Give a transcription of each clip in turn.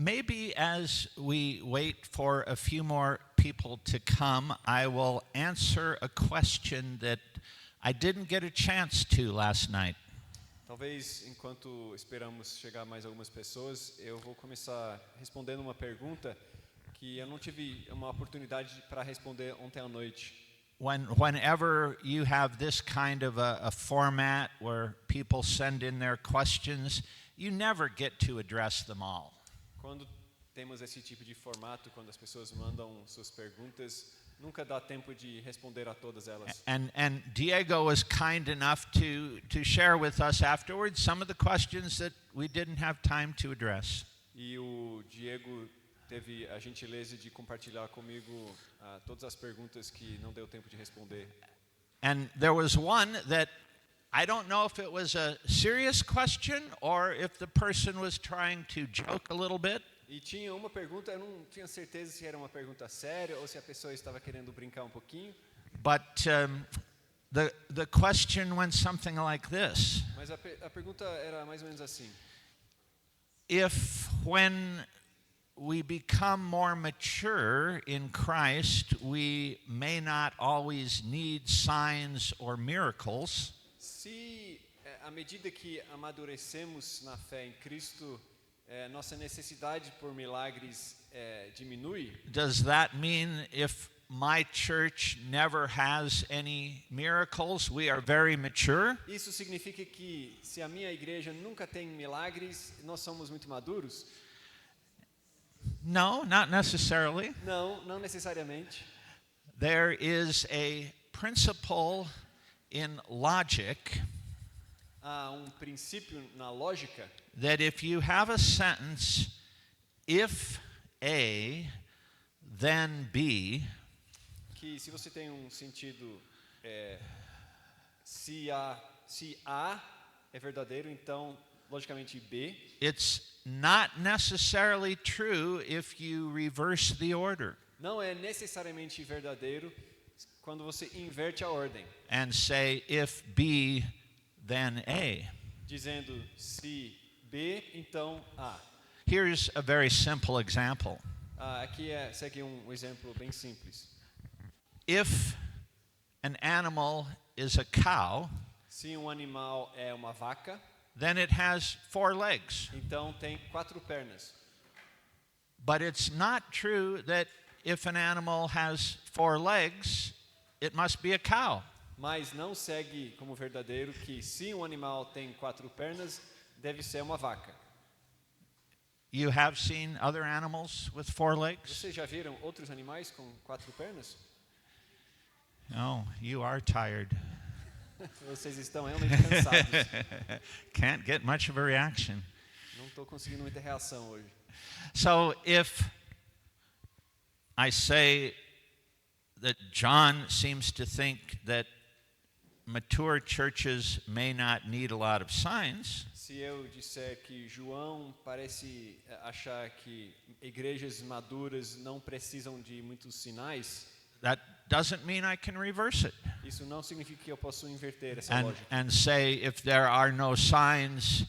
Maybe as we wait for a few more people to come, I will answer a question that I didn't get a chance to last night. Talvez, enquanto esperamos chegar mais algumas pessoas, eu vou começar respondendo uma pergunta que eu não tive uma oportunidade para responder ontem à noite. Whenever you have this kind of a format where people send in their questions, you never get to address them all. Quando temos esse tipo de formato, quando as pessoas mandam suas perguntas, nunca dá tempo de responder a todas elas. And Diego was kind enough to share with us afterwards some of the questions that we didn't have time to address. E o Diego teve a gentileza de compartilhar comigo todas as perguntas que não deu tempo de responder. And there was one that I don't know if it was a serious question or if the person was trying to joke a little bit. E tinha uma pergunta, eu não tinha certeza se era uma pergunta séria ou se a pessoa estava querendo brincar um pouquinho. But the question went something like this. Mas a pergunta era mais ou menos assim. If when we become more mature in Christ, we may not always need signs or miracles. Se à medida que amadurecemos na fé em Cristo, nossa necessidade por milagres diminui? Does that mean if my church never has any miracles, we are very mature? Isso significa que se a minha igreja nunca tem milagres, nós somos muito maduros? No, not necessarily. Não necessariamente. There is a principle in logic Há princípio na lógica that if you have a sentence, if A, then B, que se você tem sentido se A é verdadeiro, então logicamente B. It's not necessarily true if you reverse the order. Não é necessariamente verdadeiro quando você inverte a ordem. And say if B, then A. Dizendo se B, então A. Here's a very simple example. Aqui segue exemplo bem simples. If an animal is a cow, se animal é uma vaca, then it has 4 legs. Então tem 4 pernas. But it's not true that if an animal has 4 legs, it must be a cow. Mas não segue como verdadeiro que se animal tem 4 pernas, deve ser uma vaca. You have seen other animals with 4 legs? Vocês já viram outros animais com 4 pernas? No, you are tired. Vocês estão realmente cansados. Can't get much of a reaction. Não estou conseguindo muita reação hoje. So if I say that John seems to think that mature churches may not need a lot of signs, se eu disser que João parece achar que igrejas maduras não precisam de muitos sinais, that doesn't mean I can reverse it. Isso não significa que eu posso inverter essa lógica. And say if there are no signs,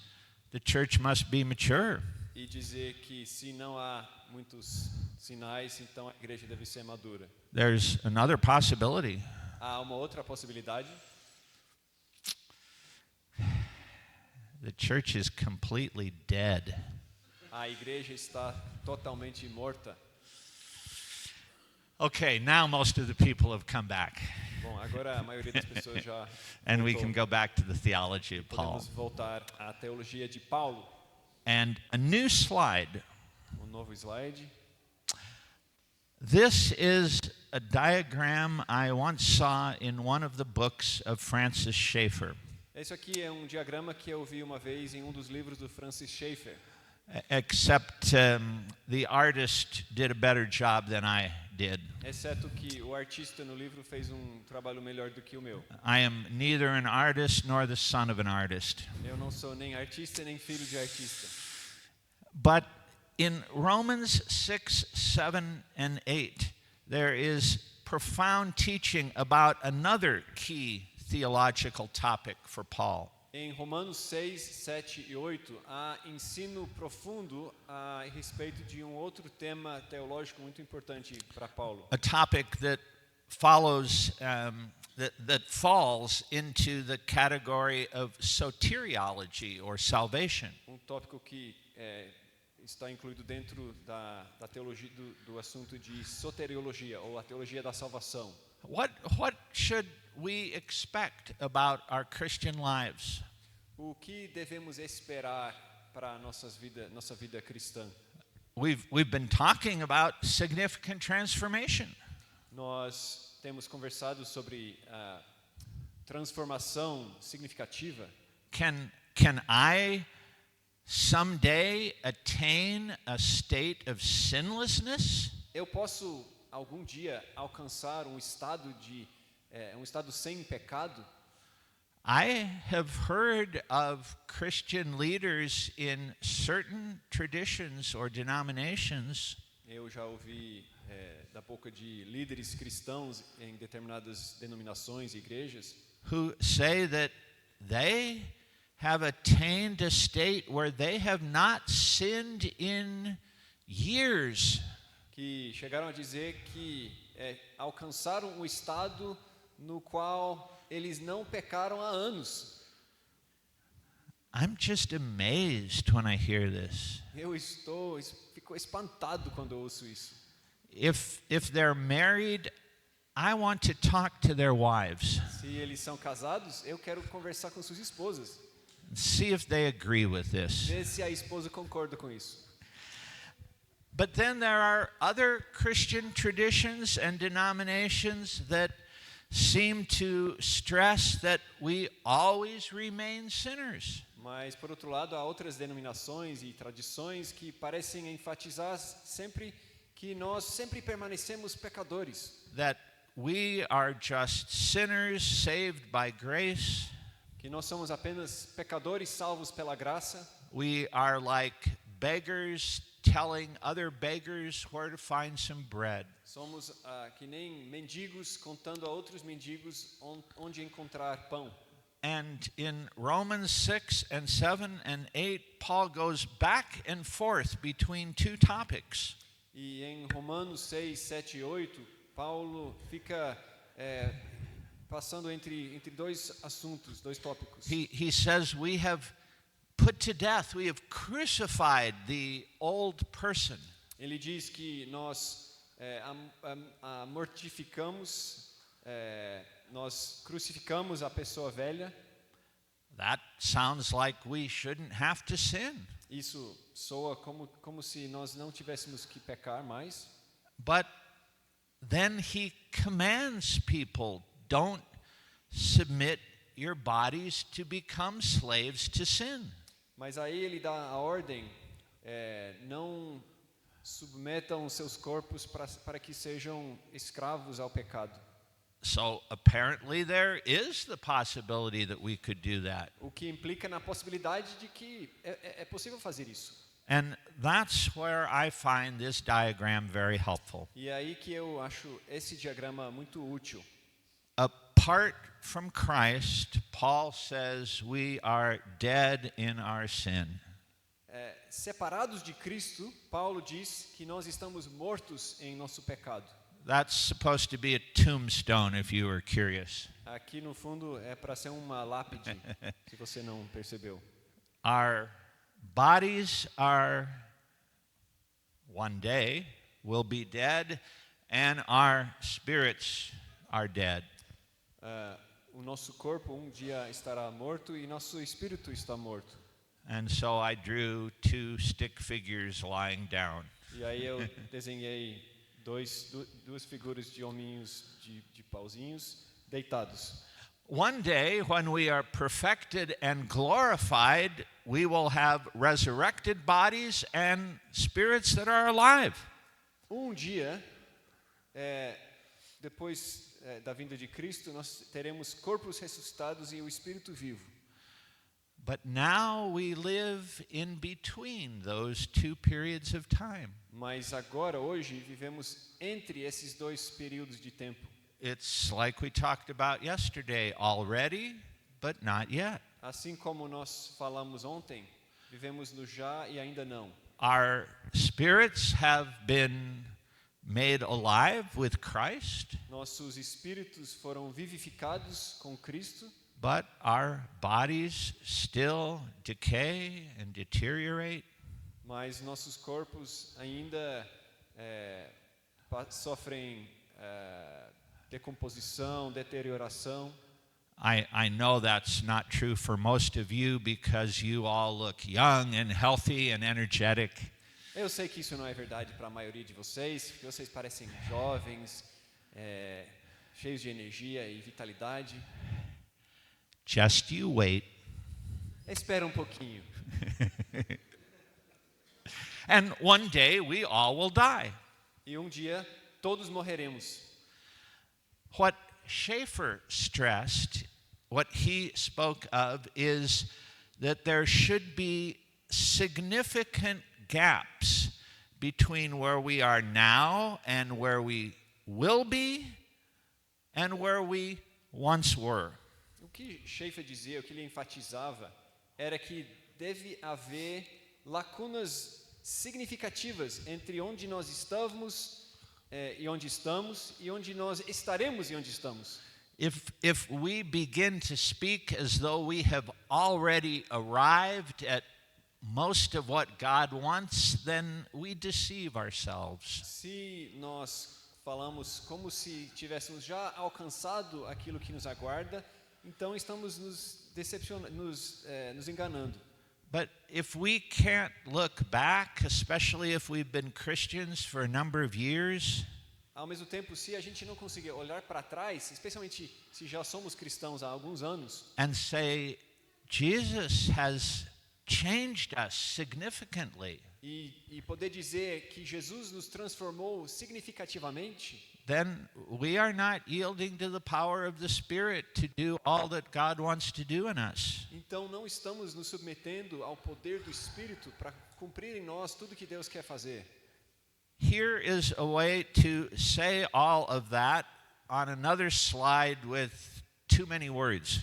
the church must be mature. E dizer que se não há muitos sinais, então a igreja deve ser madura. There's another possibility. Há uma outra possibilidade. The church is completely dead. A igreja está totalmente morta. Okay, now most of the people have come back. Bom, agora a maioria das pessoas já And we can go back to the theology of Paul. Podemos voltar à teologia de Paulo. And a new slide. Novo slide. This is a diagram I once saw in one of the books of Francis Schaeffer. Esse aqui é diagrama que eu vi uma vez em dos livros do Francis Schaeffer. Except the artist did a better job than I did. Exceto que o artista no livro fez trabalho melhor do que o meu. I am neither an artist nor the son of an artist. Eu não sou nem artista nem filho de artista. But in Romans 6, 7, and 8, there is profound teaching about another key theological topic for Paul. Em Romanos 6, 7 e 8, há ensino profundo a respeito de um outro tema teológico muito importante para Paulo. A topic that follows, that falls into the category of soteriology or salvation. Tópico que está incluído dentro da teologia do assunto de soteriologia, ou a teologia da salvação. What should we expect about our Christian lives? O que devemos esperar para nossa vida cristã? We've been talking about significant transformation. Nós temos conversado sobre a transformação significativa. Can I someday attain a state of sinlessness? Eu posso algum dia alcançar um estado sem pecado? I have heard of Christian leaders in certain traditions or denominations Eu já ouvi da boca de líderes cristãos em determinadas denominações e igrejas who say that they have attained a state where they have not sinned in years. que chegaram a dizer que alcançaram um estado no qual eles não pecaram há anos. I'm just amazed when I hear this. Eu fico espantado quando eu ouço isso. If they're married, I want to talk to their wives, Se eles são casados, eu quero conversar com suas esposas. see if they agree with this. Ver se a esposa concorda com isso. But then there are other Christian traditions and denominations that seem to stress that we always remain sinners. Mas, por outro lado, há outras denominações e tradições que parecem enfatizar sempre que nós sempre permanecemos pecadores. That we are just sinners saved by grace. Que nós somos apenas pecadores salvos pela graça. We are like beggars telling other beggars where to find some bread. Somos que nem mendigos contando a outros mendigos onde encontrar pão. And in Romans 6 and 7 and 8, Paul goes back and forth between two topics. E em Romanos 6, 7 e 8, Paulo fica passando entre dois assuntos, dois tópicos. He says we have put to death, we have crucified the old person. Ele diz que nós mortificamos, nós crucificamos a pessoa velha. That sounds like we shouldn't have to sin. Isso soa como se nós não tivéssemos que pecar mais. But then he commands people, don't submit your bodies to become slaves to sin. Mas aí ele dá a ordem, não submetam seus corpos para que sejam escravos ao pecado. So apparently there is the possibility that we could do that. O que implica na possibilidade de que é possível fazer isso. And that's where I find this diagram very helpful. E é aí que eu acho esse diagrama muito útil. Apart from Christ, Paul says we are dead in our sin. Separados de Cristo, Paulo diz que nós estamos mortos em nosso pecado. That's supposed to be a tombstone if you were curious. Aqui no fundo é para ser uma lápide, se você não percebeu. Our bodies are one day will be dead and our spirits are dead. O nosso corpo dia estará morto e nosso espírito está morto. And so I drew two stick figures lying down. E aí eu desenhei duas figuras de hominhos de pauzinhos deitados. One day, when we are perfected and glorified, we will have resurrected bodies and spirits that are alive. Dia, depois da vinda de Cristo, nós teremos corpos ressuscitados e o espírito vivo. But now we live in between those two periods of time. Mas agora, hoje, vivemos entre esses dois períodos de tempo. It's like we talked about yesterday, already, but not yet. Assim como nós falamos ontem, vivemos no já e ainda não. Our spirits have been made alive with Christ, Nossos espíritos foram vivificados com Cristo, but our bodies still decay and deteriorate. mas nossos corpos ainda sofrem decomposição, deterioração. I know that's not true for most of you because you all look young and healthy and energetic. Eu sei que isso não é verdade para a maioria de vocês, porque vocês parecem jovens, cheios de energia e vitalidade. Just you wait. Espera um pouquinho. And one day we all will die. E um dia todos morreremos. What Schaeffer stressed, what he spoke of, is that there should be significant gaps between where we are now and where we will be and where we once were. O que Schaeffer dizia, o que ele enfatizava, era que deve haver lacunas significativas entre onde nós estamos e onde estamos e onde nós estaremos e onde estamos. If we begin to speak as though we have already arrived at most of what God wants, then we deceive ourselves. Se nós falamos como se tivéssemos já alcançado aquilo que nos aguarda, então estamos nos enganando. But if we can't look back, especially if we've been Christians for a number of years, Ao mesmo tempo, se a gente não conseguir olhar para trás, especialmente se já somos cristãos há alguns anos, and say, Jesus has changed us significantly, e poder dizer que Jesus nos transformou significativamente, then we are not yielding to the power of the Spirit to do all that God wants to do in us. então não estamos nos submetendo ao poder do Espírito para cumprir em nós tudo que Deus quer fazer. Here is a way to say all of that on another slide with too many words.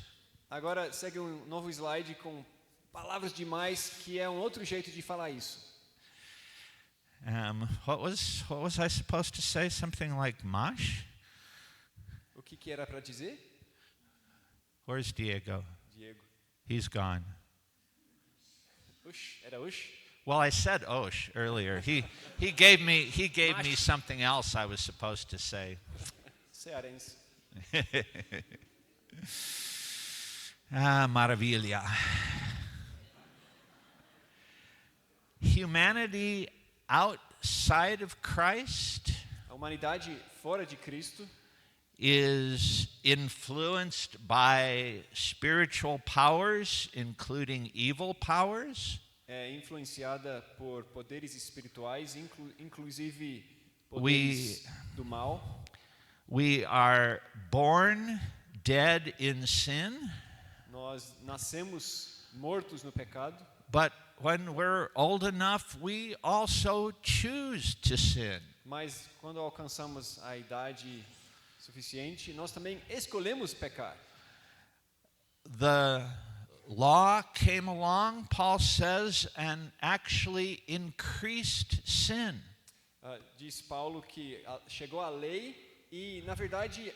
Agora segue um novo slide com palavras demais, que é um outro jeito de falar isso. What was I supposed to say? Something like mosh? O que era para dizer? Where's Diego? Diego. He's gone. Ush, era ush? Well, I said Osh earlier. He gave me something else I was supposed to say. Cearense. Maravilha. Humanity outside of Christ A humanidade fora de Cristo is influenced by spiritual powers, including evil powers. é influenciada por poderes espirituais, inclusive poderes do mal. We are born dead in sin, Nós nascemos mortos no pecado, but when we're old enough, we also choose to sin. mas quando alcançamos a idade suficiente, nós também escolhemos pecar. The law came along, Paul says, and actually increased sin. Diz Paulo que chegou a lei e, na verdade,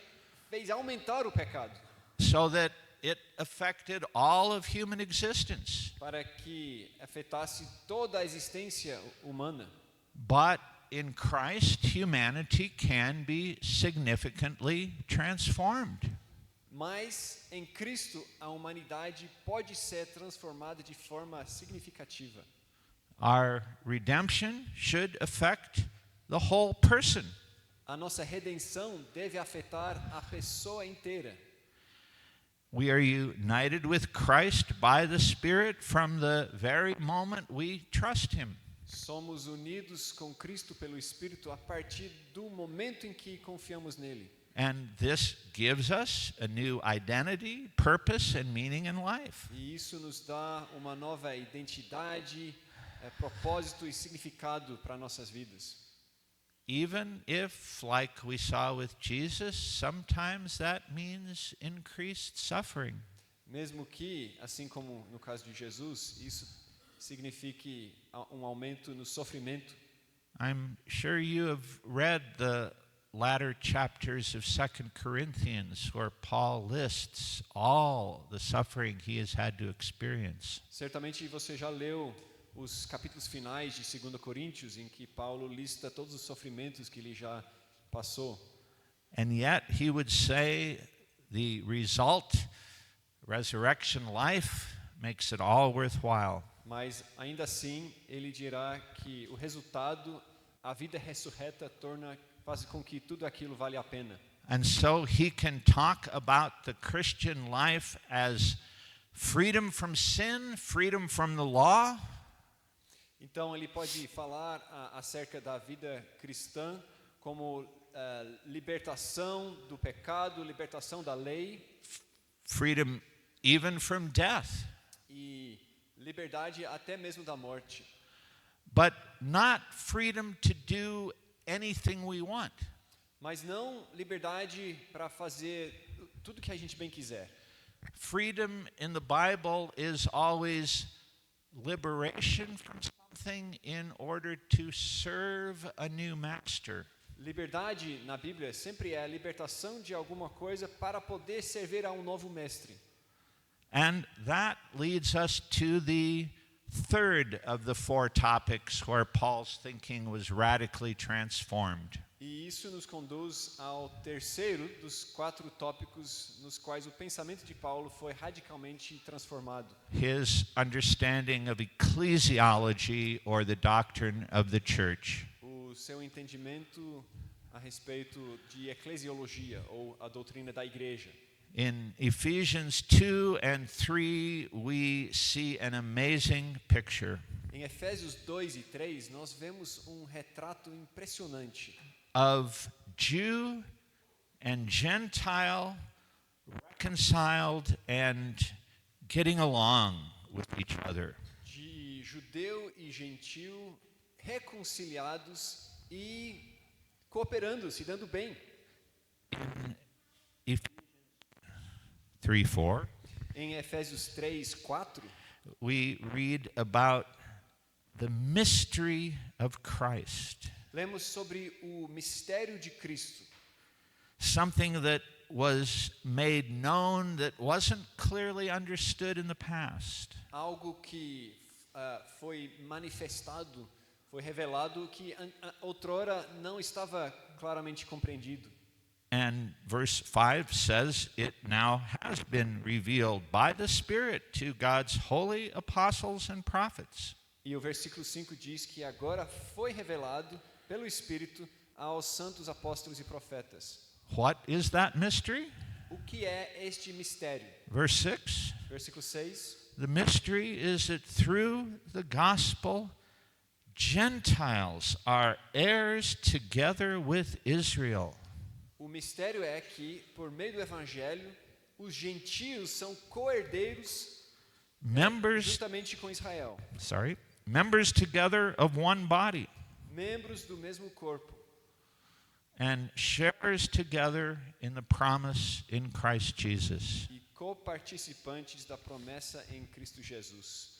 fez aumentar o pecado, So that it affected all of human existence. para que afetasse toda a existência humana. But in Christ, humanity can be significantly transformed. Mas em Cristo a humanidade pode ser transformada de forma significativa. Our redemption should affect the whole person. A nossa redenção deve afetar a pessoa inteira. We are united with Christ by the Spirit from the very moment we trust Him. Somos unidos com Cristo pelo Espírito a partir do momento em que confiamos nele. And this gives us a new identity, purpose, and meaning in life. E isso nos dá uma nova identidade, propósito e significado para nossas vidas. Even if, like we saw with Jesus, sometimes that means increased suffering. mesmo que, assim como no caso de Jesus, isso signifique um aumento no sofrimento. I'm sure you have read the latter chapters of 2 Corinthians where Paul lists all the suffering he has had to experience. Certamente você já leu os capítulos finais de 2 Coríntios, em que Paulo lista todos os sofrimentos que ele já passou. And yet he would say the result, resurrection life, makes it all worthwhile. Mas ainda assim, ele dirá que o resultado, a vida ressurreta, faz com que tudo aquilo vale a pena. And so he can talk about the Christian life as freedom from sin, freedom from the law. Então ele pode falar acerca da vida cristã como libertação do pecado, libertação da lei, freedom even from death. E liberdade até mesmo da morte. But not freedom to do anything we want. Mas não liberdade para fazer tudo que a gente bem quiser. Freedom in the Bible is always liberation from something in order to serve a new master. Liberdade na Bíblia sempre é a libertação de alguma coisa para poder servir a um novo mestre. And that leads us to the third of the four topics where Paul's thinking was radically transformed. E isso nos conduz ao terceiro dos 4 tópicos nos quais o pensamento de Paulo foi radicalmente transformado. His understanding of ecclesiology, or the doctrine of the church. O seu entendimento a respeito de eclesiologia, ou a doutrina da igreja. In Ephesians 2 and 3, we see an amazing picture Em Efésios 2 e 3, nós vemos retrato impressionante of Jew and Gentile reconciled and getting along with each other. de judeu e gentil reconciliados e cooperando, se dando bem. Ephesians 3:4, Em Efésios 3, 4, we read about the mystery of Christ, lemos sobre o mistério de Cristo, something that was made known that wasn't clearly understood in the past. algo que foi manifestado, foi revelado que outrora não estava claramente compreendido. And verse 5 says it now has been revealed by the Spirit to God's holy apostles and prophets. E o versículo 5 diz que agora foi revelado pelo Espírito aos santos apóstolos e profetas. What is that mystery? O que é este mistério? Verse 6, Versículo 6. the mystery is that through the gospel, Gentiles are heirs together with Israel. O mistério é que, por meio do Evangelho, os gentios são co-herdeiros justamente com Israel. Members together of one body, Membros do mesmo corpo. and sharers together in the promise in Christ Jesus. E coparticipantes da promessa em Cristo Jesus.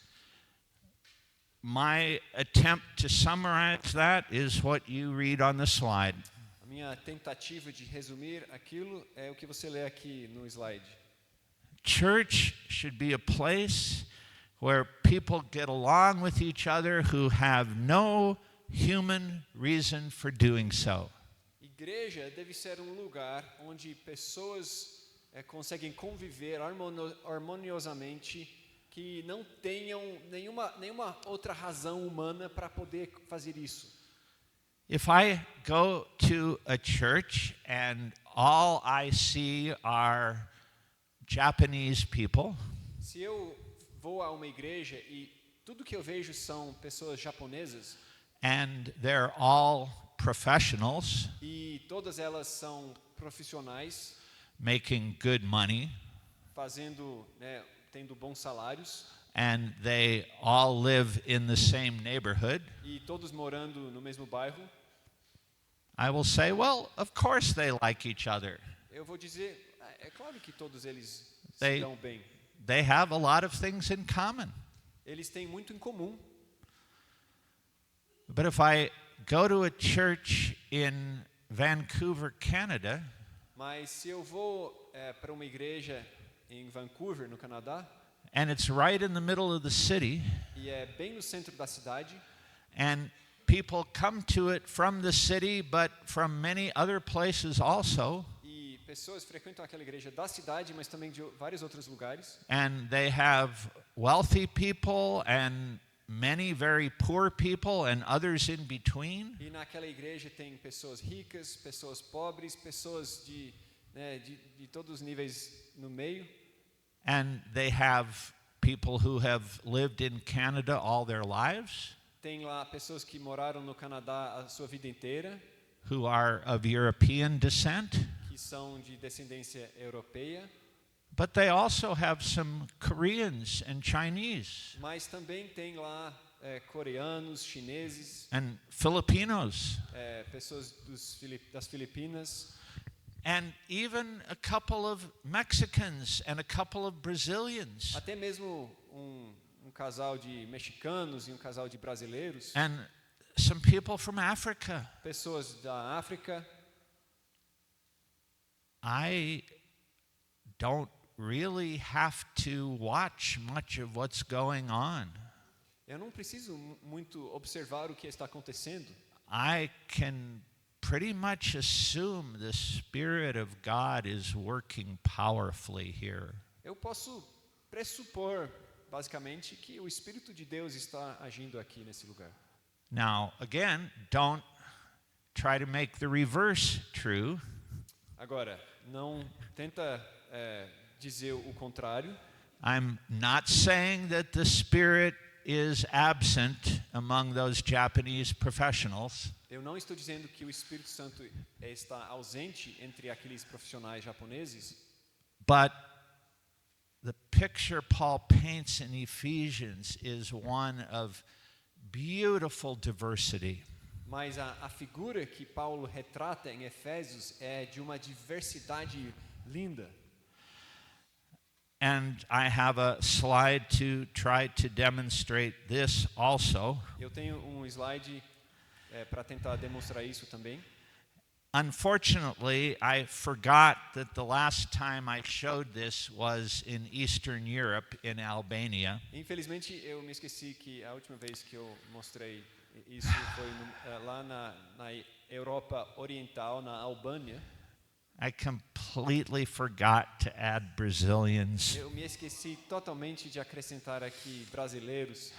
My attempt to summarize that is what you read on the slide. A minha tentativa de resumir aquilo é o que você lê aqui no slide. Church should be a place where people get along with each other who have no human reason for doing so. Igreja deve ser lugar onde pessoas conseguem conviver harmoniosamente, que não tenham nenhuma outra razão humana para poder fazer isso. If I go to a church and all I see are Japanese people, Se eu vou a uma igreja e tudo que eu vejo são pessoas japonesas and they're all professionals e todas elas são profissionais, making good money, tendo bons salários and they all live in the same neighborhood, e todos morando no mesmo bairro, I will say, well, of course they like each other. eu vou dizer, é claro que todos eles se They- dão bem. they have a lot of things in common. Eles têm muito em comum. But if I go to a church in Vancouver, Canada, Mas se eu vou para uma igreja em Vancouver, no Canadá, and it's right in the middle of the city, e é bem no centro da cidade, and people come to it from the city, but from many other places also, e pessoas frequentam aquela igreja da cidade, mas também de vários outros lugares, and they have wealthy people and many very poor people and others in between, e naquela igreja tem pessoas ricas, pessoas pobres, pessoas de todos os níveis no meio, and they have people who have lived in Canada all their lives, tem lá pessoas que moraram no Canadá a sua vida inteira, who are of European descent, que são de descendência europeia, but they also have some Koreans and Chinese mas também tem lá coreanos, chineses, and Filipinos, pessoas das Filipinas, and even a couple of Mexicans and a couple of Brazilians, até mesmo um casal de mexicanos e um casal de brasileiros, and some people from Africa. pessoas da África. I don't really have to watch much of what's going on. Eu não preciso muito observar o que está acontecendo. I can pretty much assume the Spirit of God is working powerfully here. Eu posso pressupor, basicamente, que o Espírito de Deus está agindo aqui nesse lugar. Now, again, don't try to make the reverse true. Agora, não tenta dizer o contrário. I'm not saying that the Spirit is absent among those Japanese professionals. Eu não estou dizendo que o Espírito Santo está ausente entre aqueles profissionais japoneses, But the picture Paul paints in Ephesians is one of beautiful diversity. mas a figura que Paulo retrata em Efésios é de uma diversidade linda. And I have a slide to try to demonstrate this also. Eu tenho um slide para tentar demonstrar isso também. Unfortunately, I forgot that the last time I showed this was in Eastern Europe, in Albania. Infelizmente, eu me esqueci que a última vez que eu mostrei isso foi lá na Europa Oriental, na Albânia. I completely forgot to add Brazilians. Eu me esqueci totalmente de acrescentar aqui brasileiros.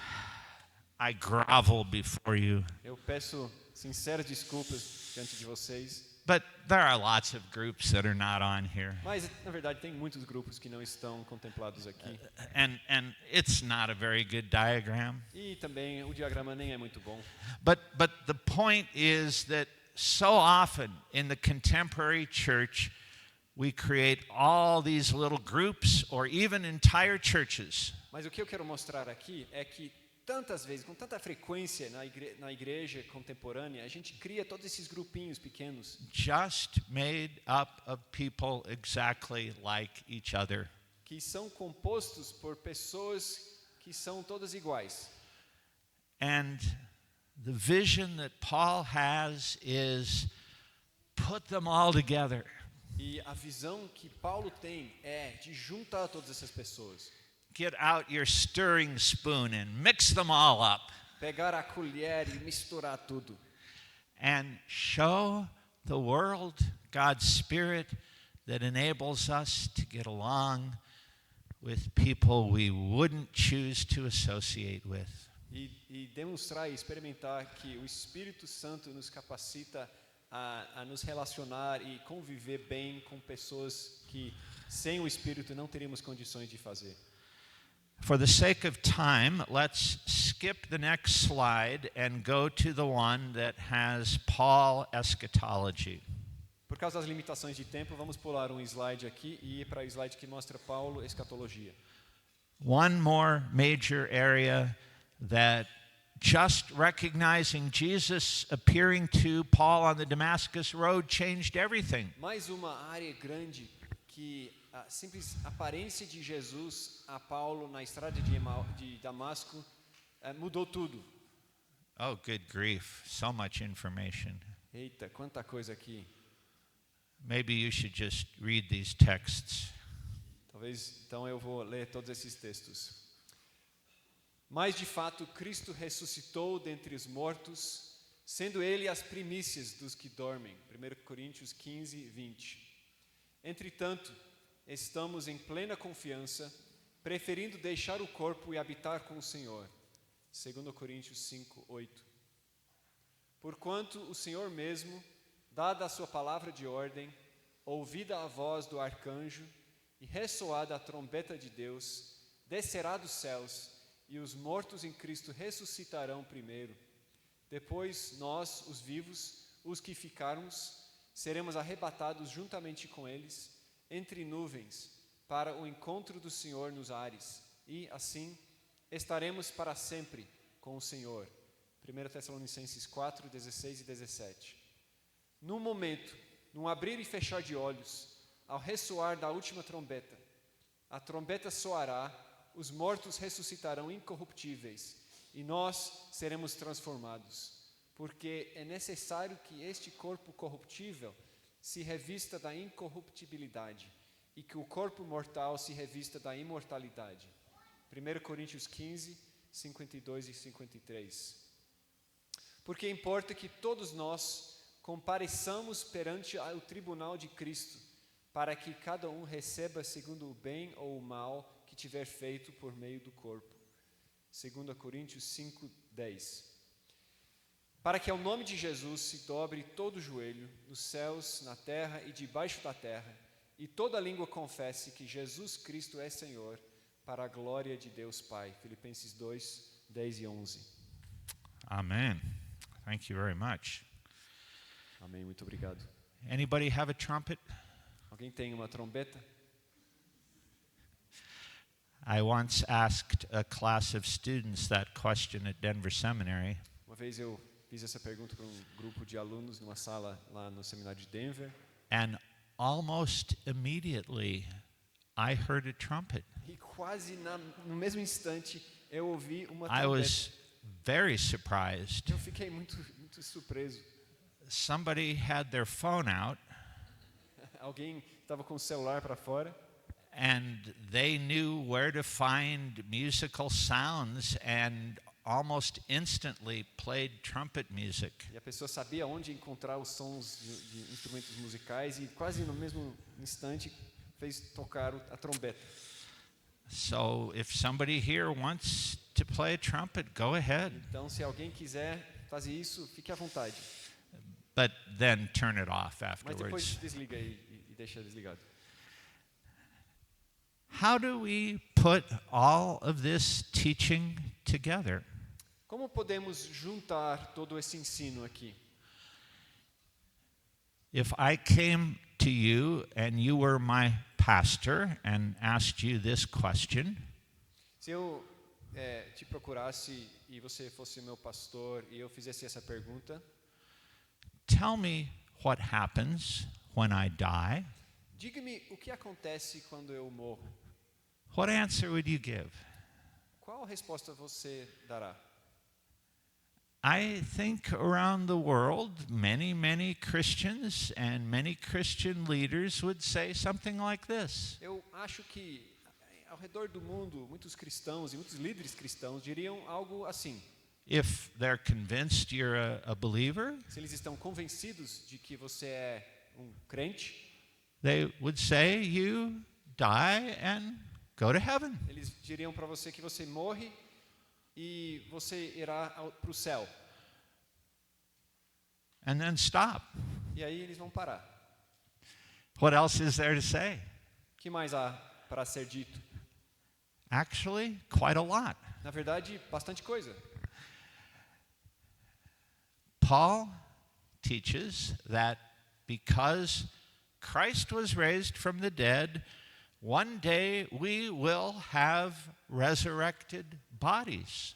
I grovel before you. Eu peço sinceras desculpas diante de vocês. But there are lots of groups that are not on here. Mas, na verdade, tem muitos grupos que não estão contemplados aqui. And it's not a very good diagram. E também o diagrama nem é muito bom. But the point is that so often in the contemporary church, we create all these little groups or even entire churches. Mas o que eu quero mostrar aqui é que tantas vezes, com tanta frequência na igreja contemporânea, a gente cria todos esses grupinhos pequenos Just made up of people exactly like each other. que são compostos por pessoas que são todas iguais. And the vision that Paul has is put them all together. E a visão que Paulo tem é de juntar todas essas pessoas. Get out your stirring spoon and mix them all up Pegar a colher e misturar tudo. and show the world God's Spirit that enables us to get along with people we wouldn't choose to associate with. E demonstrar e experimentar que o Espírito Santo nos capacita a nos relacionar e conviver bem com pessoas que sem o Espírito não teríamos condições de fazer. For the sake of time, let's skip the next slide and go to the one that has Paul eschatology. Por causa das limitações de tempo, vamos pular um slide aqui e ir para o slide que mostra Paulo escatologia. One more major area that just recognizing Jesus appearing to Paul on the Damascus Road changed everything. Mais uma área grande que a simples aparência de Jesus a Paulo na estrada de Damasco mudou tudo. Oh, good grief. So much information. Eita, quanta coisa aqui. Maybe you should just read these texts. Talvez então eu vou ler todos esses textos. Mas de fato Cristo ressuscitou dentre os mortos, sendo ele as primícias dos que dormem. 1 Coríntios 15, 20. Entretanto, estamos em plena confiança, preferindo deixar o corpo e habitar com o Senhor. 2 Coríntios 5, 8. Porquanto o Senhor mesmo, dada a sua palavra de ordem, ouvida a voz do arcanjo e ressoada a trombeta de Deus, descerá dos céus, e os mortos em Cristo ressuscitarão primeiro. Depois nós, os vivos, os que ficarmos, seremos arrebatados juntamente com eles, entre nuvens, para o encontro do Senhor nos ares, e, assim, estaremos para sempre com o Senhor. 1 Tessalonicenses 4, 16 e 17. Num momento, num abrir e fechar de olhos, ao ressoar da última trombeta, a trombeta soará, os mortos ressuscitarão incorruptíveis, e nós seremos transformados, porque é necessário que este corpo corruptível se revista da incorruptibilidade, e que o corpo mortal se revista da imortalidade. 1 Coríntios 15, 52 e 53. Porque importa que todos nós compareçamos perante o tribunal de Cristo, para que cada um receba segundo o bem ou o mal que tiver feito por meio do corpo. 2 Coríntios 5, 10. Para que ao nome de Jesus se dobre todo o joelho, nos céus, na terra e debaixo da terra, e toda língua confesse que Jesus Cristo é Senhor, para a glória de Deus Pai. Filipenses 2, 10 e 11. Amen. Thank you very much. Amém, muito obrigado. Anybody have a trumpet? Alguém tem uma trombeta? I once asked a class of students that question at Denver Seminary, Uma vez eu fiz essa pergunta para um grupo de alunos numa sala lá no seminário de Denver, and almost immediately I heard a trumpet. e quase no mesmo instante eu ouvi uma I trombeta. was very surprised. Eu fiquei muito surpreso. Somebody had their phone out Alguém estava com o celular para fora and they knew where to find musical sounds and almost instantly played trumpet music. e a pessoa sabia onde encontrar os sons de instrumentos musicais e quase no mesmo instante fez tocar a trombeta. So if somebody here wants to play a trumpet, go ahead. Então, se alguém quiser fazer isso, fique à vontade. But then turn it off Mas depois afterwards. desliga e deixa desligado. How do we put all of this teaching together? Como podemos juntar todo esse ensino aqui? If I came to you and you were my pastor and asked you this question, Se eu te procurasse e você fosse meu pastor e eu fizesse essa pergunta, tell me what happens when I die, diga-me o que acontece quando eu morro. what answer would you give? Qual resposta você dará? I think around the world, many Christians and many Christian leaders would say something like this. Eu acho que ao redor do mundo, muitos cristãos e muitos líderes cristãos diriam algo assim. If they're convinced you're a believer, Se eles estão convencidos de que você é crente, they would say you die and go to heaven. eles diriam para você que você morre e você irá para o céu. And then stop. E aí eles vão parar. What else is there to say? O que mais há para ser dito? Actually, quite a lot. Na verdade, bastante coisa. Paul teaches that because Christ was raised from the dead, one day we will have resurrected bodies.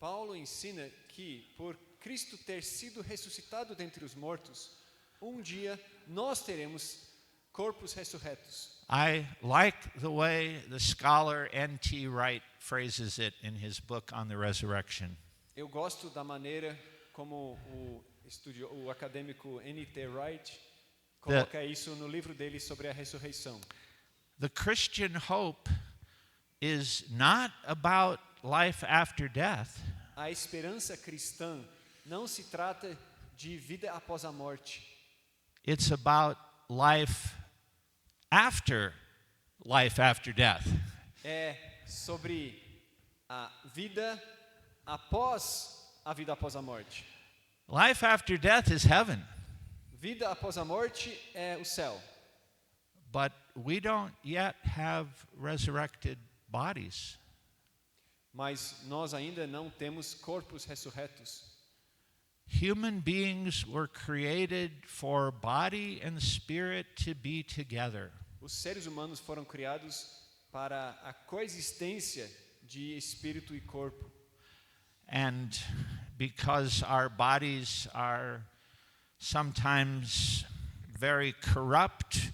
Paulo ensina que, por Cristo ter sido ressuscitado dentre os mortos, um dia nós teremos corpos ressurretos. I like the way the scholar N.T. Wright phrases it in his book on the resurrection. Eu gosto da maneira como o acadêmico N.T. Wright coloca isso no livro dele sobre a ressurreição. The Christian hope is not about life after death. A esperança cristã não se trata de vida após a morte. It's about life after death. É sobre a vida após a morte. Life after death is heaven. Vida após a morte é o céu. But we don't yet have resurrected bodies. Mas nós ainda não temos corpos ressurretos. Human beings were created for body and spirit to be together. Os seres humanos foram criados para a coexistência de espírito e corpo. And because our bodies are sometimes very corrupt,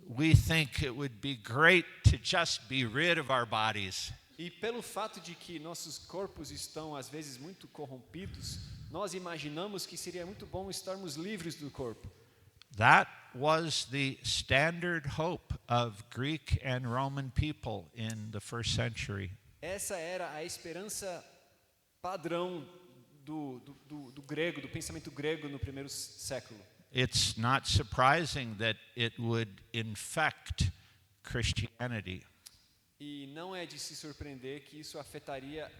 we think it would be great to just be rid of our bodies. E pelo fato de que nossos corpos estão às vezes muito corrompidos, nós imaginamos que seria muito bom estarmos livres do corpo. That was the standard hope of Greek and Roman people in the first century. Essa era a esperança padrão do grego, do pensamento grego no primeiro século. It's not surprising that it would infect Christianity. E não é de se surpreender que isso afetaria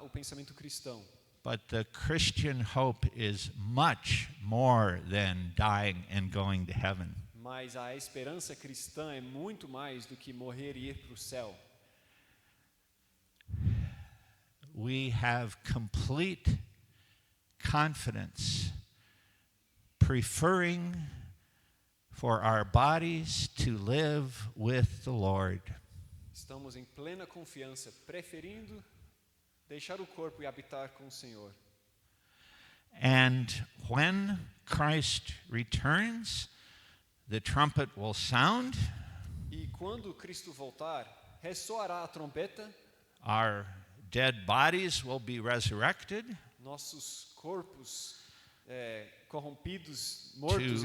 o pensamento cristão. But the Christian hope is much more than dying and going to heaven. Mas a esperança cristã é muito mais do que morrer e ir para o céu. We have complete confidence, preferring for our bodies to live with the Lord. Estamos em plena confiança, preferindo deixar o corpo e habitar com o Senhor. And when Christ returns, the trumpet will sound. E quando Cristo voltar, ressoará a trombeta, Our dead bodies will be resurrected nossos corpos corrompidos, mortos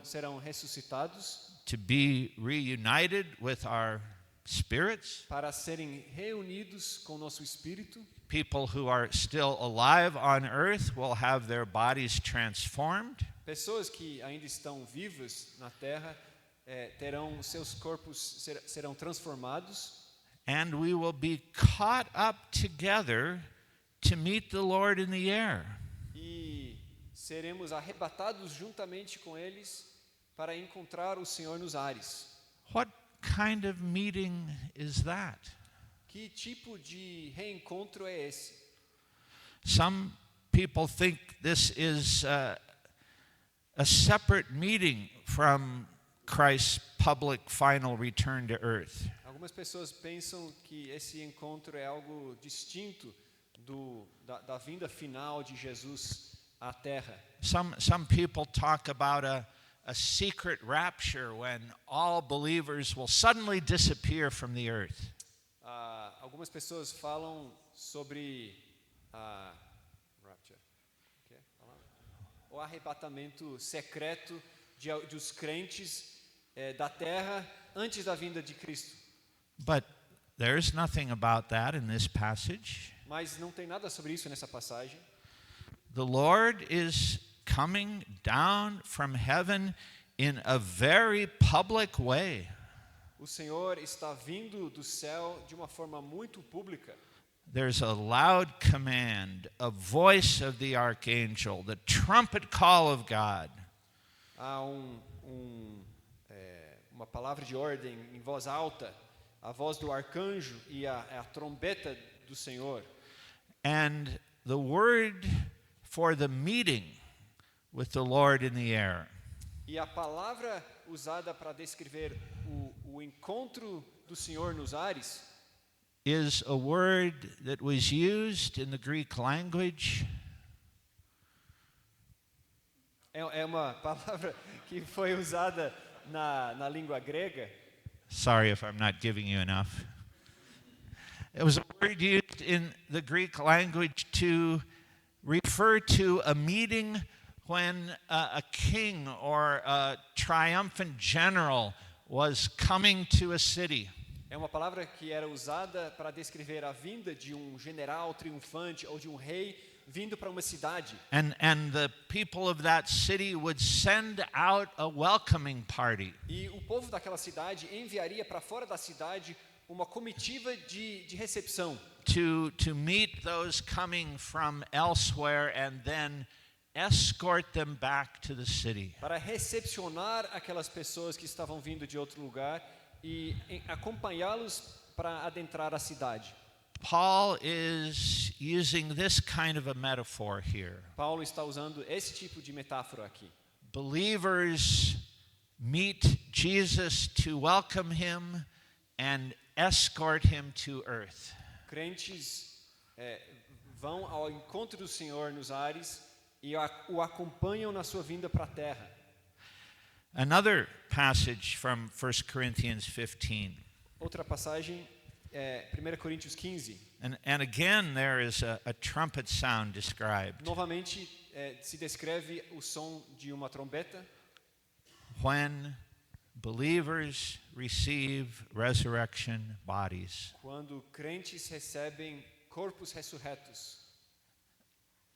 serão ressuscitados to be reunited with our spirits. para serem reunidos com nosso espírito. People who are still alive on earth will have their bodies transformed. Pessoas que ainda estão vivas na terra terão seus corpos serão transformados. And we will be caught up together to meet the Lord in the air. E seremos arrebatados juntamente com eles para encontrar o Senhor nos ares. What kind of meeting is that? Que tipo de reencontro é esse? Some people think this is a separate meeting from Christ's public final return to earth. Algumas pessoas pensam que esse encontro é algo distinto da vinda final de Jesus à Terra. Some people talk about a secret rapture when all believers will suddenly disappear from the earth. Algumas pessoas falam sobre rapture, o arrebatamento secreto dos crentes da Terra antes da vinda de Cristo. But there's nothing about that in this passage. Mas não tem nada sobre isso nessa passagem. The Lord is coming down from heaven in a very public way. O Senhor está vindo do céu de uma forma muito pública. There's a loud command, a voice of the archangel, the trumpet call of God. Há uma palavra de ordem em voz alta, a voz do arcanjo e a trombeta do Senhor. And the word for the meeting with the Lord in the air E a palavra usada para descrever o encontro do Senhor nos ares is a word that was used in the Greek language é uma palavra que foi usada na língua grega Sorry if I'm not giving you enough. It was a word used in the Greek language to refer to a meeting when a king or a triumphant general was coming to a city. É uma palavra que era usada para descrever a vinda de um general triunfante ou de um rei vindo para uma cidade. And the people of that city would send out a welcoming party. E o povo daquela cidade enviaria para fora da cidade uma comitiva de recepção. To meet those coming from elsewhere and then escort them back to the city. Para recepcionar aquelas pessoas que estavam vindo de outro lugar e acompanhá-los para adentrar a cidade. Paul is using this kind of a metaphor here. Paulo está usando esse tipo de metáfora aqui. Believers meet Jesus to welcome him and escort him to earth. Crentes vão ao encontro do Senhor nos ares e o acompanham na sua vinda para a terra. Another passage from 1 Corinthians 15. Outra passagem é 1 Coríntios 15. And again there is a trumpet sound described. Novamente se descreve o som de uma trombeta. When believers receive resurrection bodies. Quando crentes recebem corpos ressurretos.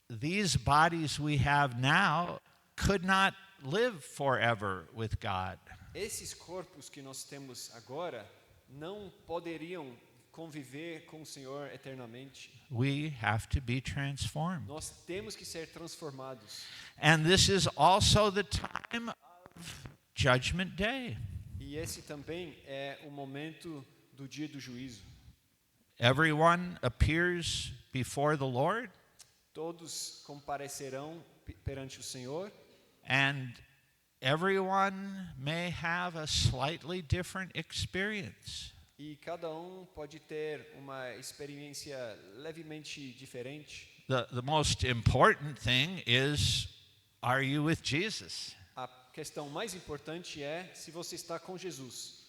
These bodies we have now could not live forever with God. Esses corpos que nós temos agora não poderiam conviver com o Senhor eternamente. We have to be transformed. Nós temos que ser transformados. And this is also the time of Judgment Day. E esse também é o momento do dia do juízo. Everyone appears before the Lord, Todos comparecerão perante o Senhor and everyone may have a slightly different experience. e cada pode ter uma experiência levemente diferente. The most important thing is, are you with Jesus? A questão mais importante é se você está com Jesus.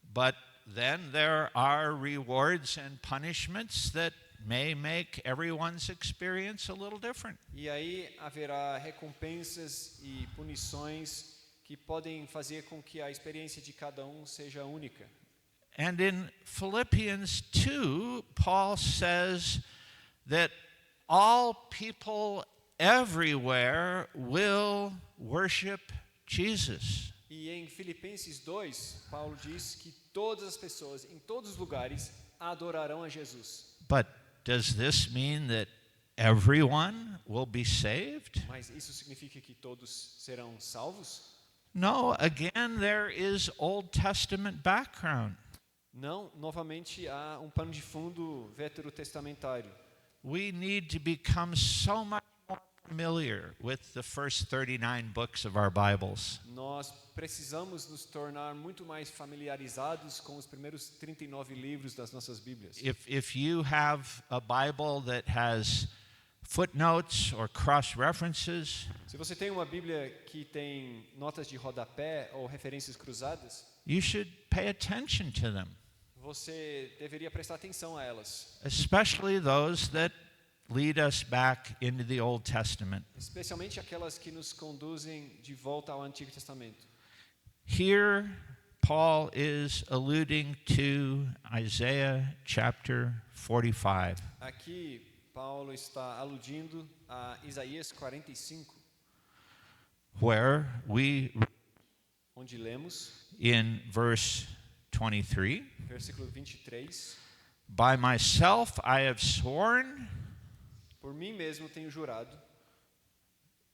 But then there are rewards and punishments that may make everyone's experience a little different. E aí haverá recompensas e punições que podem fazer com que a experiência de cada seja única. And in Philippians 2, Paul says that all people everywhere will worship Jesus. E em Filipenses 2, Paulo diz que todas as pessoas, em todos os lugares, adorarão a Jesus. But does this mean that everyone will be saved? Mas isso significa que todos serão salvos? No, again, there is Old Testament background. Não, novamente há pano de fundo veterotestamentário. We need to become so much more familiar with the first 39 books of our Bibles. Nós precisamos nos tornar muito mais familiarizados com os primeiros 39 livros das nossas Bíblias. If you have a Bible that has footnotes or cross-references, Se você tem uma Bíblia que tem notas de rodapé ou referências cruzadas, you should pay attention to them, você deveria prestar atenção a elas, especially those that lead us back into the Old Testament. especialmente aquelas que nos conduzem de volta ao Antigo Testamento. Here, Paul is alluding to Isaiah chapter 45, Aqui, Paulo está aludindo a Isaías 45, where we, onde lemos, in verse 23, versículo 23, by myself I have sworn, por mim mesmo tenho jurado,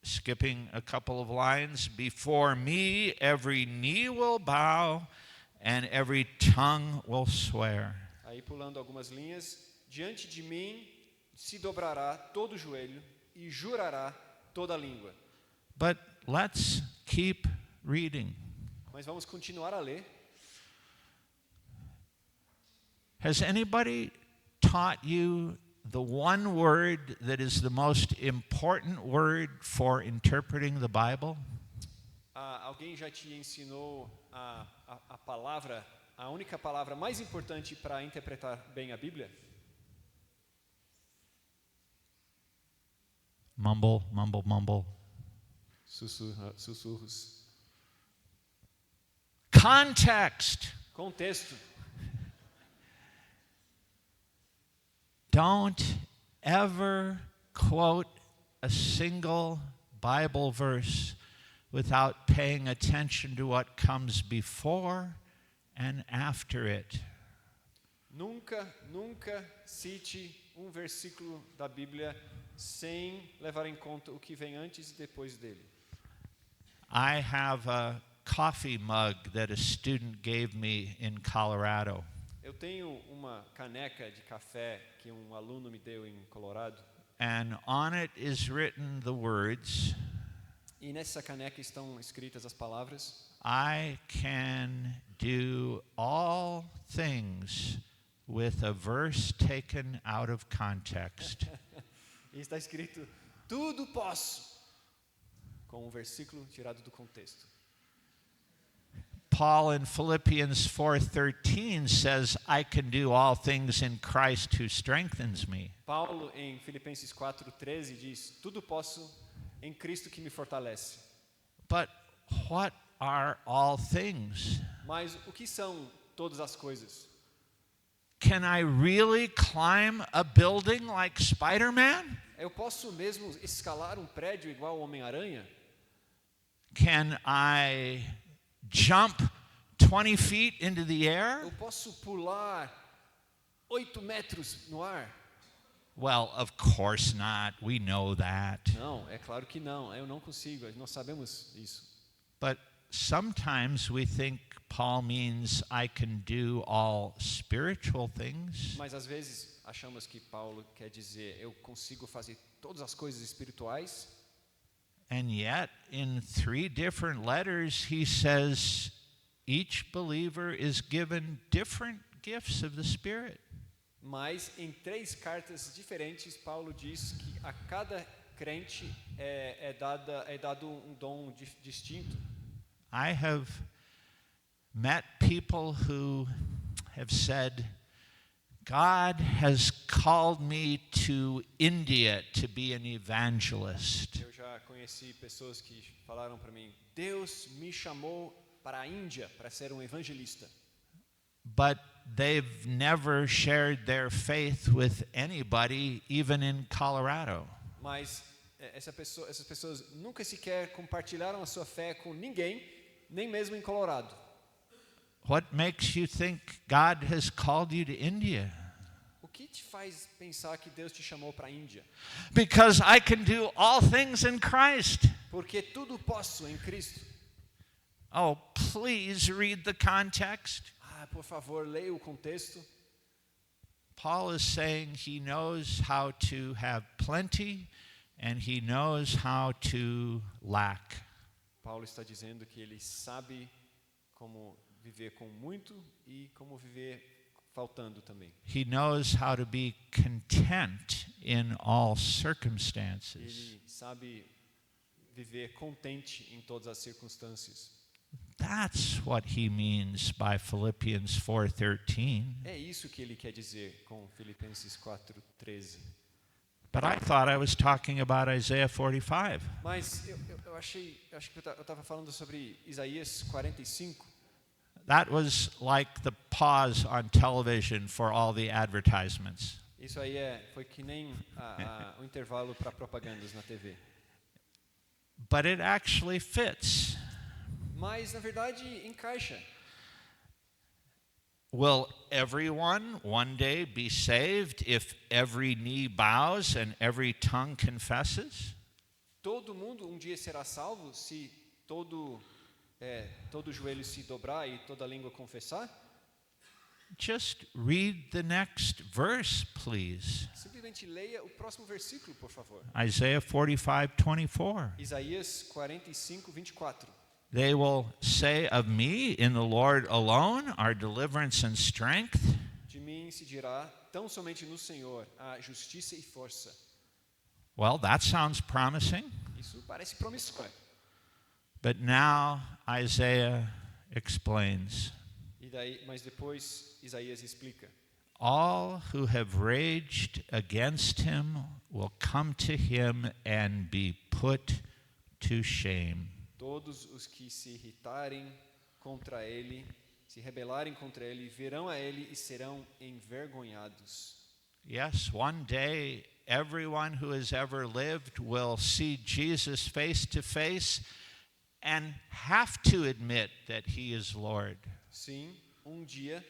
skipping a couple of lines, before me every knee will bow and every tongue will swear. aí pulando algumas linhas, diante de mim se dobrará todo o joelho e jurará toda a língua. But let's keep reading. Mas vamos continuar a ler. Has anybody taught you the one word that is the most important word for interpreting the Bible? Alguém já te ensinou a palavra a única palavra mais importante para interpretar bem a Bíblia? Mumble, mumble, mumble. Sussurros. Context. Contexto. Don't ever quote a single Bible verse without paying attention to what comes before and after it. Nunca cite um versículo da Bíblia sem levar em conta o que vem antes e depois dele. I have a coffee mug that a student gave me in Colorado. Eu tenho uma caneca de café que um aluno me deu em Colorado. And on it is written the words, E nessa caneca estão escritas as palavras: I can do all things with a verse taken out of context. E está escrito: tudo posso, com um versículo tirado do contexto. Paul in Philippians 4:13 says, I can do all things in Christ who strengthens me. Paulo em Filipenses 4:13 diz: tudo posso em Cristo que me fortalece. But what are all things? Mas o que são todas as coisas? Can I really climb a building like Spider-Man? Eu posso mesmo escalar um prédio igual o Homem-Aranha? Can I jump 20 feet into the air? Eu posso pular 8 metros no ar? Well, of course not. We know that. Não, é claro que não. Eu não consigo. Nós sabemos isso. But sometimes we think Paul means I can do all spiritual things. Mas às vezes achamos que Paulo quer dizer eu consigo fazer todas as coisas espirituais. And yet, in 3 different letters, he says each believer is given different gifts of the Spirit. Mas em 3 cartas diferentes, Paulo diz que a cada crente é dado um dom distinto. I have met people who have said, God has called me to India to be an evangelist. Eu já conheci pessoas que falaram para mim: Deus me chamou para a Índia para ser um evangelista. But they've never shared their faith with anybody, even in Colorado. Mas essas pessoas nunca sequer compartilharam a sua fé com ninguém, nem mesmo em Colorado. What makes you think God has called you to India? O que te faz pensar que Deus te chamou para a Índia? Because I can do all things in Christ. Porque tudo posso em Cristo. Oh, please read the context. Por favor, leia o contexto. Paul is saying he knows how to have plenty and he knows how to lack. Paulo está dizendo que ele sabe como viver com muito e como viver faltando também. He knows how to be content in all circumstances. Ele sabe viver contente em todas as circunstâncias. That's what he means by Philippians 4:13. É isso que ele quer dizer com Filipenses 4:13. But I thought I was talking about Isaiah 45. Mas eu acho que eu estava falando sobre Isaías 45. That was like the pause on television for all the advertisements. Isso aí foi que nem o intervalo para propagandas na TV. But it actually fits. Mas na verdade encaixa. Will everyone one day be saved if every knee bows and every tongue confesses? Todo mundo um dia será salvo se todo joelho se dobrar e toda língua confessar? Just read the next verse, please. Simplesmente leia o próximo versículo, por favor. Isaiah 45:24. Isaías 45:24. They will say of me, in the Lord alone are deliverance and strength. De mim se dirá, tão somente no Senhor há justiça e força. Well, that sounds promising. Isso parece promissor. But now Isaiah explains. Mas depois Isaías explica: All who have raged against him will come to him and be put to shame. todos os que se irritarem contra ele, se rebelarem contra ele, virão a ele e serão envergonhados. Yes, one day everyone who has ever lived will see Jesus face to face and have to admit that he is Lord. Sim, um dia,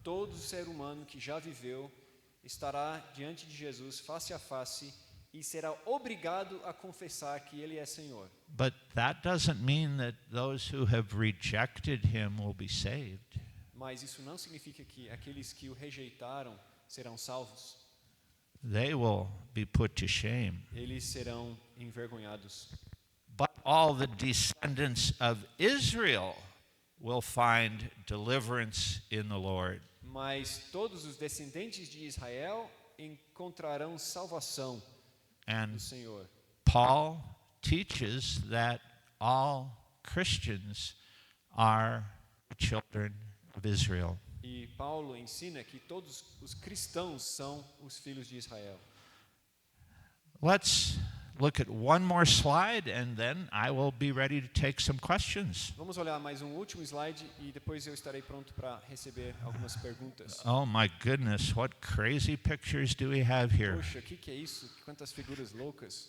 todo ser humano que já viveu estará diante de Jesus face a face e será obrigado a confessar que ele é Senhor. But that doesn't mean that those who have rejected him will be saved. Mas isso não significa que aqueles que o rejeitaram serão salvos. They will be put to shame. Eles serão envergonhados. But all the descendants of Israel will find deliverance in the Lord. Mas todos os descendentes de Israel encontrarão salvação And do Senhor. Paul teaches that all Christians are children of Israel. E Paulo ensina que todos os cristãos são os filhos de Israel. Let's look at one more slide and then I will be ready to take some questions. Vamos olhar mais um último slide e depois eu estarei pronto para receber algumas perguntas. Oh my goodness, what crazy pictures do we have here? Poxa, o que é isso? Quantas figuras loucas.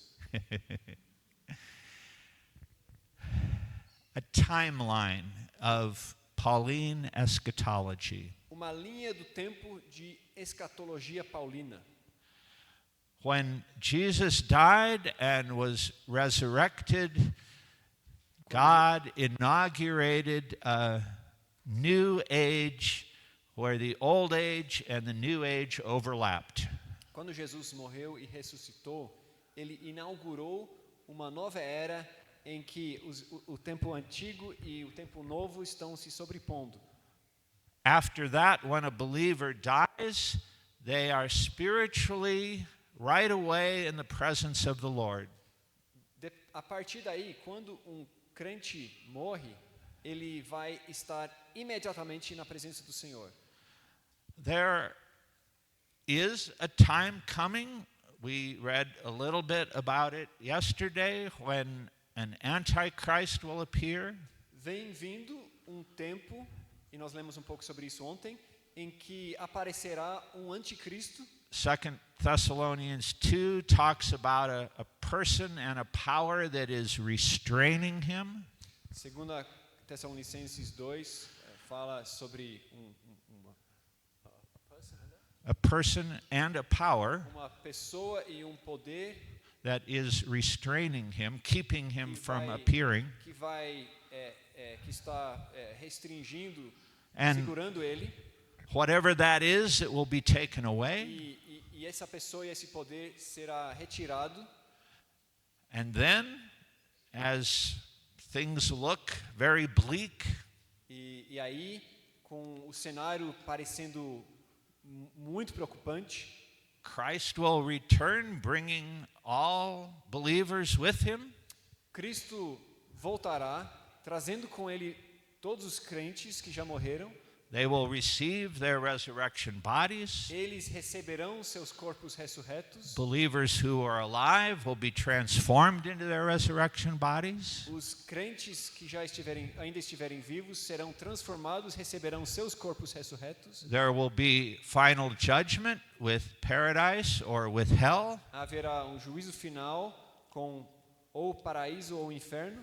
A timeline of Pauline eschatology. Uma linha do tempo de escatologia paulina. When Jesus died and was resurrected, God inaugurated a new age where the old age and the new age overlapped. Quando Jesus morreu e ressuscitou, ele inaugurou uma nova era em que o tempo antigo e o tempo novo estão se sobrepondo. After that, when a believer dies, they are spiritually right away in the presence of the Lord. A partir daí, quando crente morre, ele vai estar imediatamente na presença do Senhor. There is a time coming, we read a little bit about it yesterday, when an antichrist will appear. Vem vindo tempo, e nós lemos pouco sobre isso ontem, em que aparecerá anticristo. 2 Thessalonians 2 talks about a person and a power that is restraining him. Segunda Tessalonicenses 2 fala sobre A person and a power uma pessoa e poder that is restraining him, keeping him from vai- appearing. que está restringindo, And segurando ele, whatever that is, it will be taken away. e essa pessoa e esse poder será retirado. And then, as things look very bleak, E aí, com o cenário parecendo muito preocupante, Christ will return, bringing all believers with him. Cristo voltará, trazendo com ele todos os crentes que já morreram. They will receive their resurrection bodies. Eles receberão seus corpos ressurretos. Believers who are alive will be transformed into their resurrection bodies. Os crentes que ainda estiverem vivos serão transformados, receberão seus corpos ressurretos. There will be final judgment with paradise or with hell. Haverá juízo final com ou paraíso ou inferno.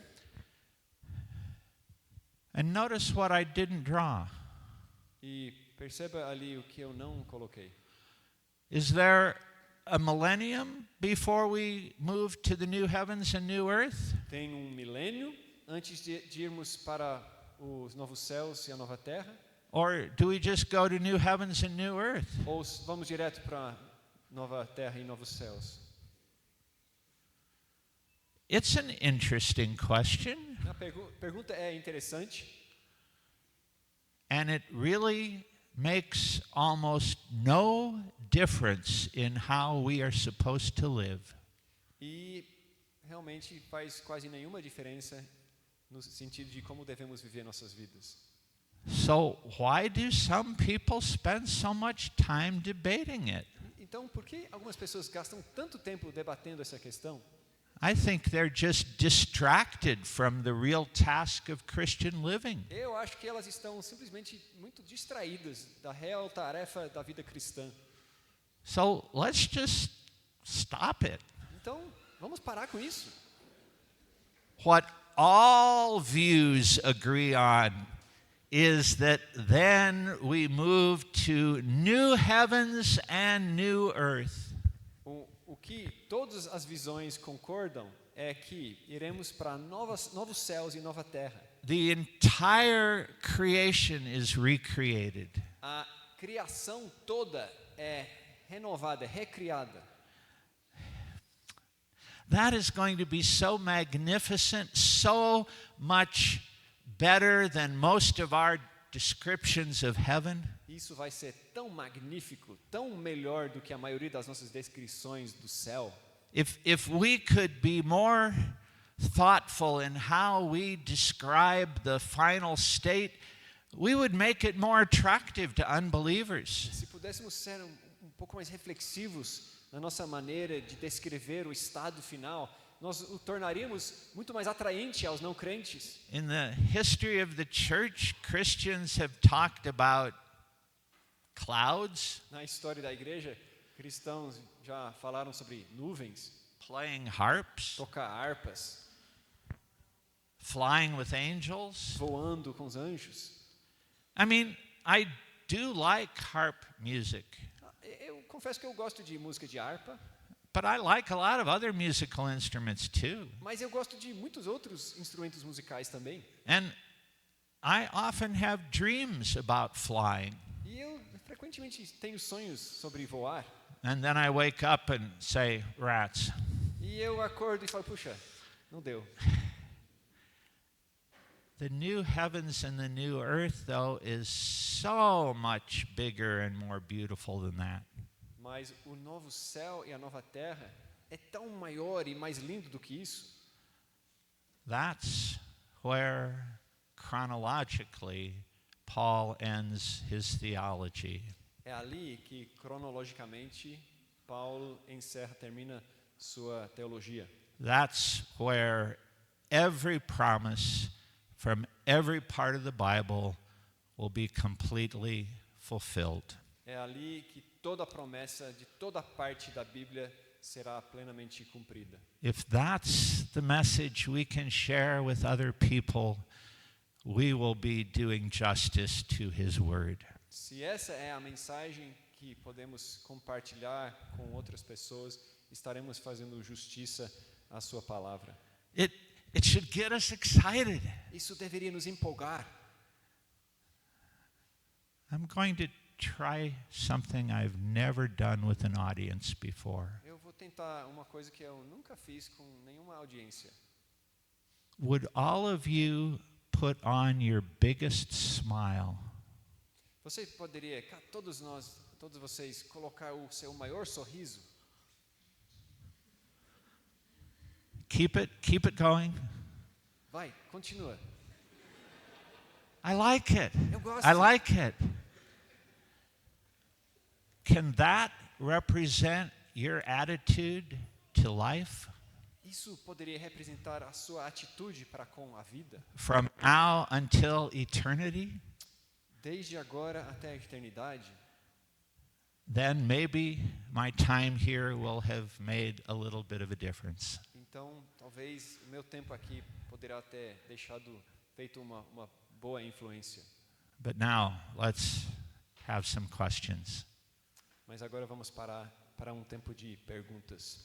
And notice what I didn't draw. E perceba ali o que eu não coloquei. Is there a millennium before we move to the new heavens and new earth? Tem milênio antes de irmos para os novos céus e a nova terra? Or do we just go to new heavens and new earth? Ou vamos direto para nova terra e novos céus? It's an interesting question, A pergunta é interessante and it really makes almost no difference in how we are supposed to live. e realmente faz quase nenhuma diferença no sentido de como devemos viver nossas vidas. So why do some people spend so much time debating it? Então, por que algumas pessoas gastam tanto tempo debatendo essa questão? I think they're just distracted from the real task of Christian living. Eu acho que elas estão simplesmente muito distraídas da real tarefa da vida cristã. So let's just stop it. Então, vamos parar com isso. What all views agree on is that then we move to new heavens and new earth. O que todas as visões concordam é que iremos para novos céus e nova terra. The entire creation is recreated. A criação toda é renovada, é recriada. That is going to be so magnificent, so much better than most of our descriptions of heaven. Isso vai ser tão magnífico, tão melhor do que a maioria das nossas descrições do céu. If we could be more thoughtful in how we describe the final state, we would make it more attractive to unbelievers. Se pudéssemos ser um pouco mais reflexivos na nossa maneira de descrever o estado final, nós o tornaríamos muito mais atraente aos não crentes. In the history of the church, Christians have talked about clouds, Na história da igreja, cristãos já falaram sobre nuvens, playing harps, tocar harpas, flying with angels. voando com os anjos. I mean, I do like harp music, Eu confesso que eu gosto de música de harpa, but I like a lot of other musical instruments too. mas eu gosto de muitos outros instrumentos musicais também. And I often have dreams about flying. E eu frequentemente tenho sonhos sobre voar. And then I wake up and say, rats. E eu acordo e falo, puxa, não deu. The new heavens and the new earth, though, is so much bigger and more beautiful than that. Mas o novo céu e a nova terra é tão maior e mais lindo do que isso. That's where, chronologically, Paul ends his theology. É ali que, cronologicamente, Paulo termina sua teologia. That's where every promise from every part of the Bible will be completely fulfilled. É ali que toda promessa de toda parte da Bíblia será plenamente cumprida. If that's the message we can share with other people, we will be doing justice to his word. Se essa é a mensagem que podemos compartilhar com outras pessoas, estaremos fazendo justiça à sua palavra. It should get us excited. Isso deveria nos empolgar. I'm going to try something I've never done with an audience before. Eu vou tentar uma coisa que eu nunca fiz com nenhuma audiência. Would all of you put on your biggest smile? Você poderia, todos vocês, colocar o seu maior sorriso? Keep it going. Vai, continua. I like it. Eu gosto. I like it. Can that represent your attitude to life? Isso poderia representar a sua atitude para com a vida? From now until eternity? Desde agora até a eternidade? Then maybe my time here will have made a little bit of a difference. Então, talvez o meu tempo aqui poderá ter feito uma boa influência. But now, let's have some questions. Mas agora vamos parar para um tempo de perguntas.